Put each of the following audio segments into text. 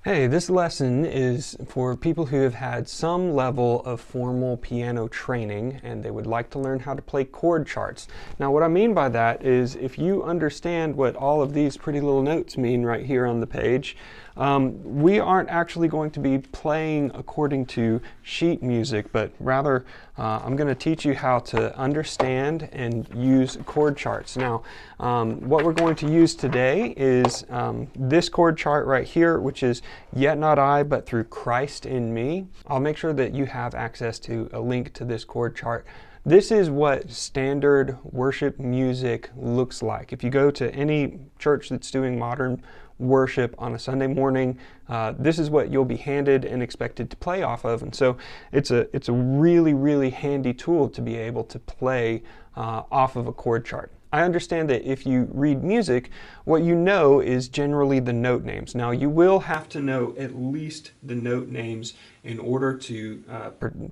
Hey, this lesson is for people who have had some level of formal piano training and they would like to learn how to play chord charts. Now, what I mean by that is if you understand what all of these pretty little notes mean right here on the page, we aren't actually going to be playing according to sheet music, but rather I'm going to teach you how to understand and use chord charts. Now, what we're going to use today is this chord chart right here, which is "Yet not I, but through Christ in me." I'll make sure that you have access to a link to this chord chart. This is what standard worship music looks like. If you go to any church that's doing modern worship on a Sunday morning, this is what you'll be handed and expected to play off of. And so it's a really handy tool to be able to play off of a chord chart. I understand that if you read music, what you know is generally the note names. Now, you will have to know at least the note names in order to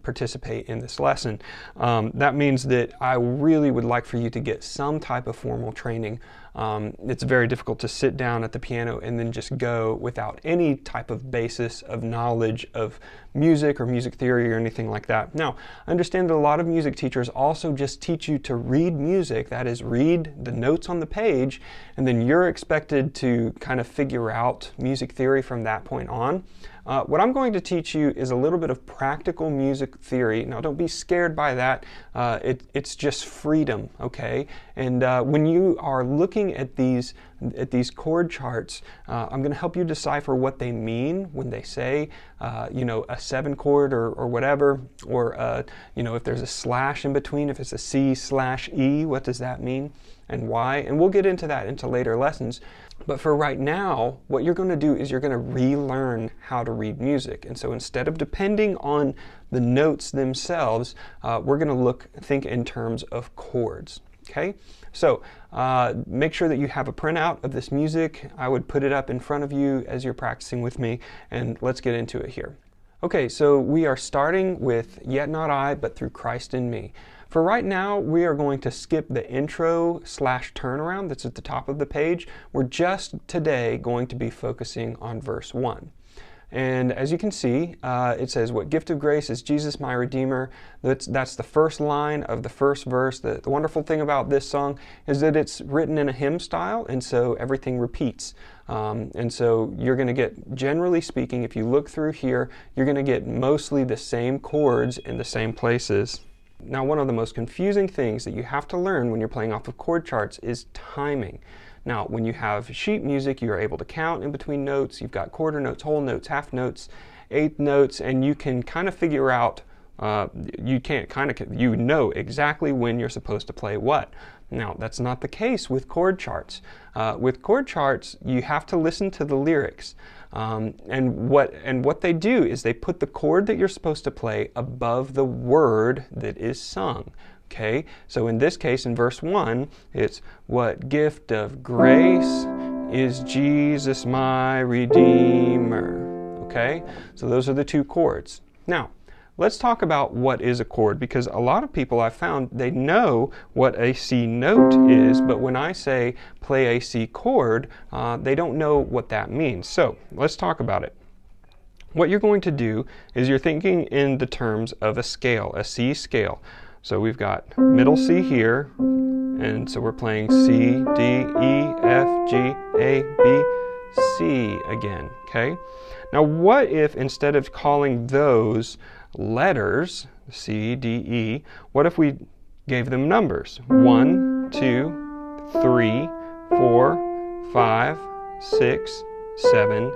participate in this lesson. That means that I really would like for you to get some type of formal training. It's very difficult to sit down at the piano and then just go without any type of basis of knowledge of music or music theory or anything like that. Now, I understand that a lot of music teachers also just teach you to read music, that is, read the notes on the page, and then you're expected to kind of figure out music theory from that point on. What I'm going to teach you is a little bit of practical music theory. Now, don't be scared by that. It's just freedom, okay? And when you are looking at these chord charts, I'm going to help you decipher what they mean when they say, a 7 chord or whatever, or if there's a slash in between, if it's a C/E, what does that mean and why? And we'll get into that into later lessons. But for right now, what you're going to do is you're going to relearn how to read music. And so instead of depending on the notes themselves, we're going to think in terms of chords. Okay? So make sure that you have a printout of this music. I would put it up in front of you as you're practicing with me, and let's get into it here. Okay, so we are starting with "Yet not I, but through Christ in me." For right now, we are going to skip the intro/turnaround that's at the top of the page. We're just today going to be focusing on verse 1. And as you can see, it says, "What gift of grace is Jesus my Redeemer?" That's the first line of the first verse. The wonderful thing about this song is that it's written in a hymn style, and so everything repeats. And so you're going to get, generally speaking, if you look through here, you're going to get mostly the same chords in the same places. Now, one of the most confusing things that you have to learn when you're playing off of chord charts is timing. Now, when you have sheet music, you're able to count in between notes. You've got quarter notes, whole notes, half notes, eighth notes, and you can kind of figure out, you know exactly when you're supposed to play what. Now, that's not the case with chord charts. With chord charts, you have to listen to the lyrics. And what they do is they put the chord that you're supposed to play above the word that is sung. Okay, so in this case, in verse 1, it's "What gift of grace is Jesus my Redeemer?" Okay, so those are the two chords. Now, let's talk about what is a chord, because a lot of people I've found, they know what a C note is, but when I say play a C chord, they don't know what that means. So let's talk about it. What you're going to do is you're thinking in the terms of a scale, a C scale. So we've got middle C here, and so we're playing C, D, E, F, G, A, B, C again, okay? Now what if instead of calling those letters, C, D, E, what if we gave them numbers? 1, 2, 3, 4, 5, 6, 7,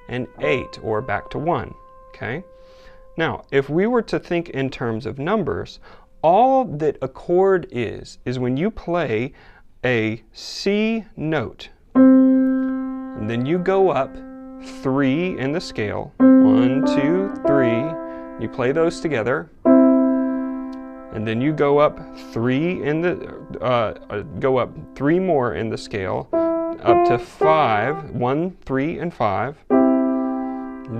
and 8, or back to 1, okay? Now, if we were to think in terms of numbers, all that a chord is when you play a C note, and then you go up 3 in the scale, 1, 2, 3, you play those together, and then you go up 3 in the, go up 3 more in the scale, up to 5, 1, 3, and 5.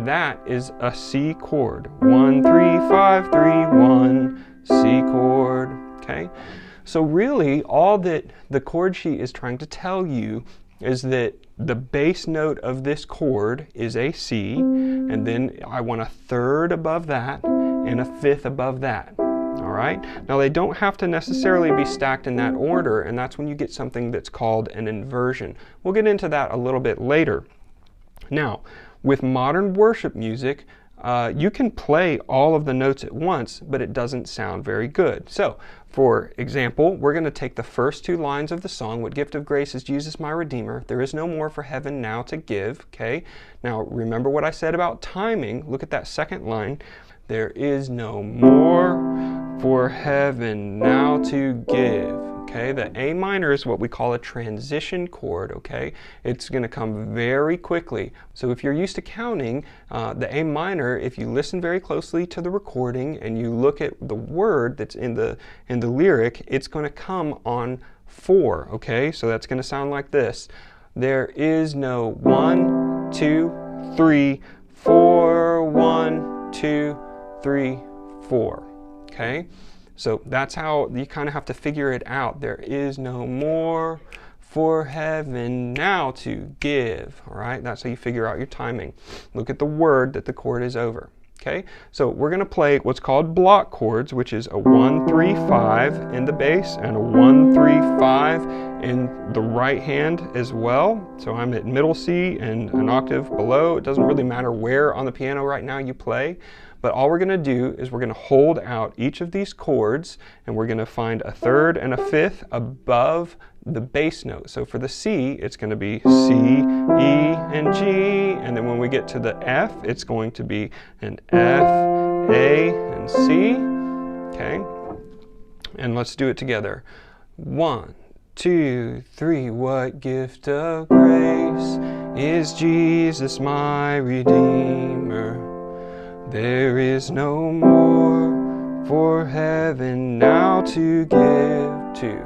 That is a C chord. 1, 3, 5, 3, 1, C chord, okay? So really, all that the chord sheet is trying to tell you is that the bass note of this chord is a C, and then I want a third above that and a fifth above that. All right? Now they don't have to necessarily be stacked in that order, and that's when you get something that's called an inversion. We'll get into that a little bit later. Now, with modern worship music, you can play all of the notes at once, but it doesn't sound very good. So, for example, we're going to take the first two lines of the song, "What gift of grace is Jesus my Redeemer? There is no more for heaven now to give." Okay? Now, remember what I said about timing. Look at that second line. There is no more for heaven now to give. Okay, the A minor is what we call a transition chord, okay? It's going to come very quickly. So if you're used to counting, the A minor, if you listen very closely to the recording and you look at the word that's in the lyric, it's going to come on 4, okay? So that's going to sound like this. There is no 1, 2, 3, 4, 1, 2, 3, 4, okay? So that's how you kind of have to figure it out. There is no more for heaven now to give. All right, that's how you figure out your timing. Look at the word that the chord is over. Okay, so we're going to play what's called block chords, which is a 1, 3, 5 in the bass and a 1, 3, 5 in the right hand as well. So I'm at middle C and an octave below. It doesn't really matter where on the piano right now you play. But all we're going to do is we're going to hold out each of these chords, and we're going to find a third and a fifth above the bass note. So for the C, it's going to be C, E, and G. And then when we get to the F, it's going to be an F, A, and C. Okay? And let's do it together. 1, 2, 3. What gift of grace is Jesus my Redeemer? There is no more for heaven now to give. 2,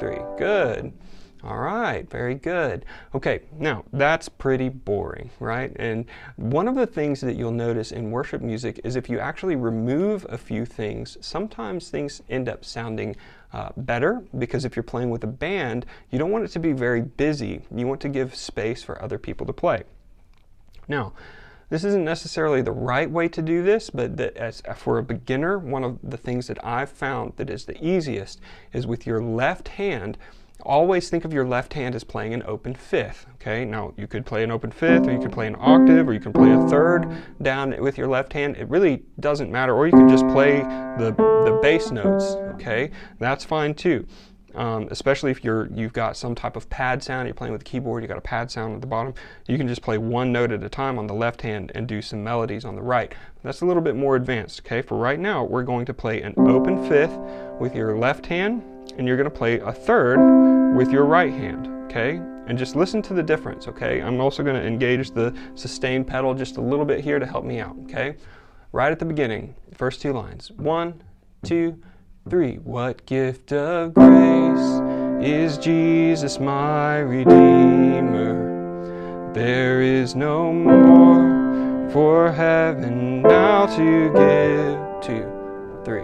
3. Good. All right, very good. Okay, now that's pretty boring, right? And one of the things that you'll notice in worship music is if you actually remove a few things, sometimes things end up sounding better, because if you're playing with a band, you don't want it to be very busy. You want to give space for other people to play. Now, this isn't necessarily the right way to do this, but for a beginner, one of the things that I've found that is the easiest is with your left hand. Always think of your left hand as playing an open fifth. Okay, now you could play an open fifth, or you could play an octave, or you can play a third down with your left hand. It really doesn't matter, or you can just play the bass notes. Okay, that's fine too. Especially if you've got some type of pad sound, you're playing with a keyboard, you've got a pad sound at the bottom, you can just play one note at a time on the left hand and do some melodies on the right. That's a little bit more advanced, okay? For right now, we're going to play an open fifth with your left hand, and you're going to play a third with your right hand, okay? And just listen to the difference, okay? I'm also going to engage the sustain pedal just a little bit here to help me out, okay? Right at the beginning, first two lines. 1, 2, 3. What gift of grace is Jesus my Redeemer? There is no more for heaven now to give. 2, 3.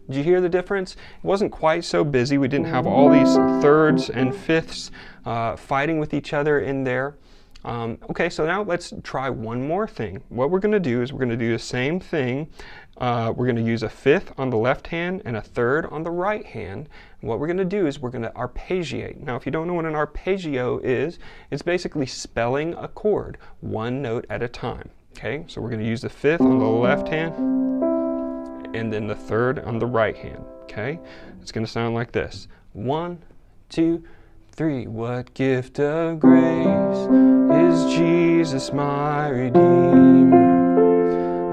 Did you hear the difference? It wasn't quite so busy. We didn't have all these thirds and fifths fighting with each other in there. Okay, so now let's try one more thing. What we're going to do is we're going to do the same thing. We're going to use a fifth on the left hand and a third on the right hand. And what we're going to do is we're going to arpeggiate. Now, if you don't know what an arpeggio is, it's basically spelling a chord, one note at a time. Okay, so we're going to use the fifth on the left hand and then the third on the right hand. Okay, it's going to sound like this. 1, 2, 3. What gift of grace is Jesus my Redeemer?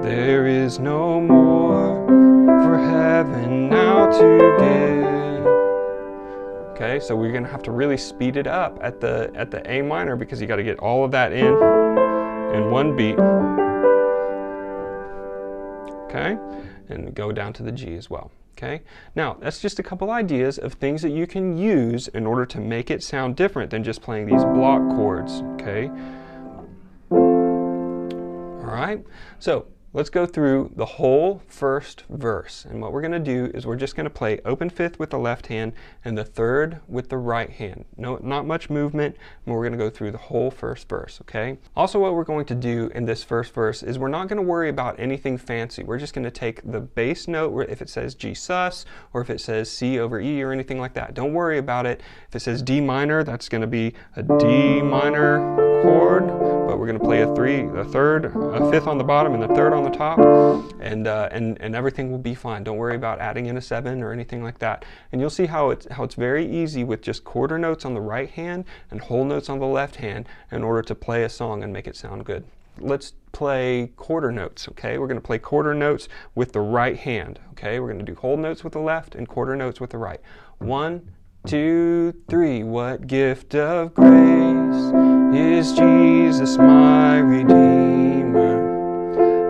There is no more for heaven now to give. Okay, so we're going to have to really speed it up at the A minor, because you got to get all of that in one beat. Okay, and go down to the G as well. Okay, now that's just a couple ideas of things that you can use in order to make it sound different than just playing these block chords. Okay, all right, so let's go through the whole first verse. And what we're going to do is we're just going to play open fifth with the left hand and the third with the right hand. No, not much movement, and we're going to go through the whole first verse, okay? Also, what we're going to do in this first verse is we're not going to worry about anything fancy. We're just going to take the bass note, where if it says G sus, or if it says C over E or anything like that. Don't worry about it. If it says D minor, that's going to be a D minor chord, but we're going to play a fifth on the bottom and a third on the top, and everything will be fine. Don't worry about adding in a 7 or anything like that. And you'll see how it's very easy with just quarter notes on the right hand and whole notes on the left hand in order to play a song and make it sound good. Let's play quarter notes, okay? We're going to play quarter notes with the right hand, okay? We're going to do whole notes with the left and quarter notes with the right. 1, 2, 3. What gift of grace is Jesus my Redeemer?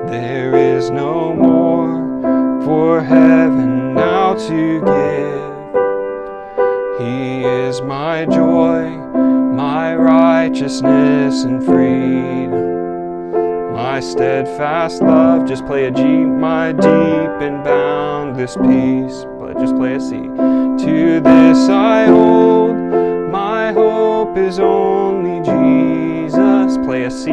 There is no more for heaven now to give. He is my joy, my righteousness and freedom. My steadfast love, just play a G, my deep and boundless peace, but just play a C. To this I hold, my hope is only Jesus, play a C.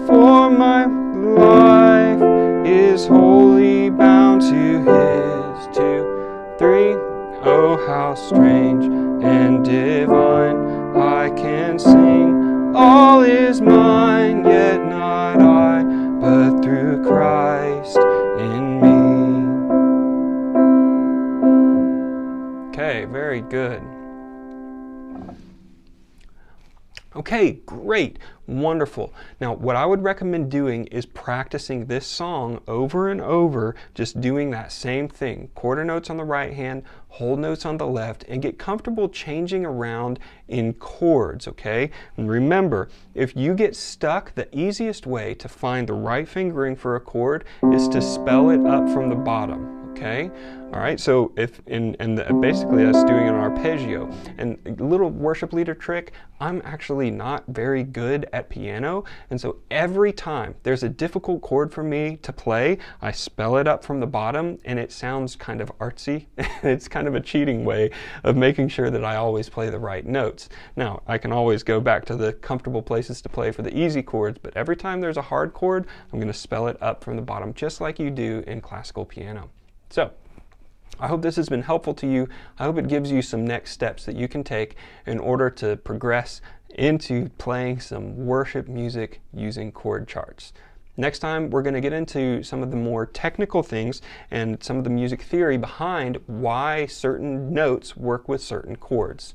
For my life is wholly bound to His. 2, 3, oh how strange and divine, I can sing, all is mine, yet not I, but through Christ in me. Okay, very good. Okay, great, wonderful. Now, what I would recommend doing is practicing this song over and over, just doing that same thing. Quarter notes on the right hand, whole notes on the left, and get comfortable changing around in chords, okay? And remember, if you get stuck, the easiest way to find the right fingering for a chord is to spell it up from the bottom. Okay, all right, so basically that's doing an arpeggio. And a little worship leader trick, I'm actually not very good at piano, and so every time there's a difficult chord for me to play, I spell it up from the bottom, and it sounds kind of artsy. It's kind of a cheating way of making sure that I always play the right notes. Now, I can always go back to the comfortable places to play for the easy chords, but every time there's a hard chord, I'm going to spell it up from the bottom, just like you do in classical piano. So, I hope this has been helpful to you. I hope it gives you some next steps that you can take in order to progress into playing some worship music using chord charts. Next time, we're going to get into some of the more technical things and some of the music theory behind why certain notes work with certain chords.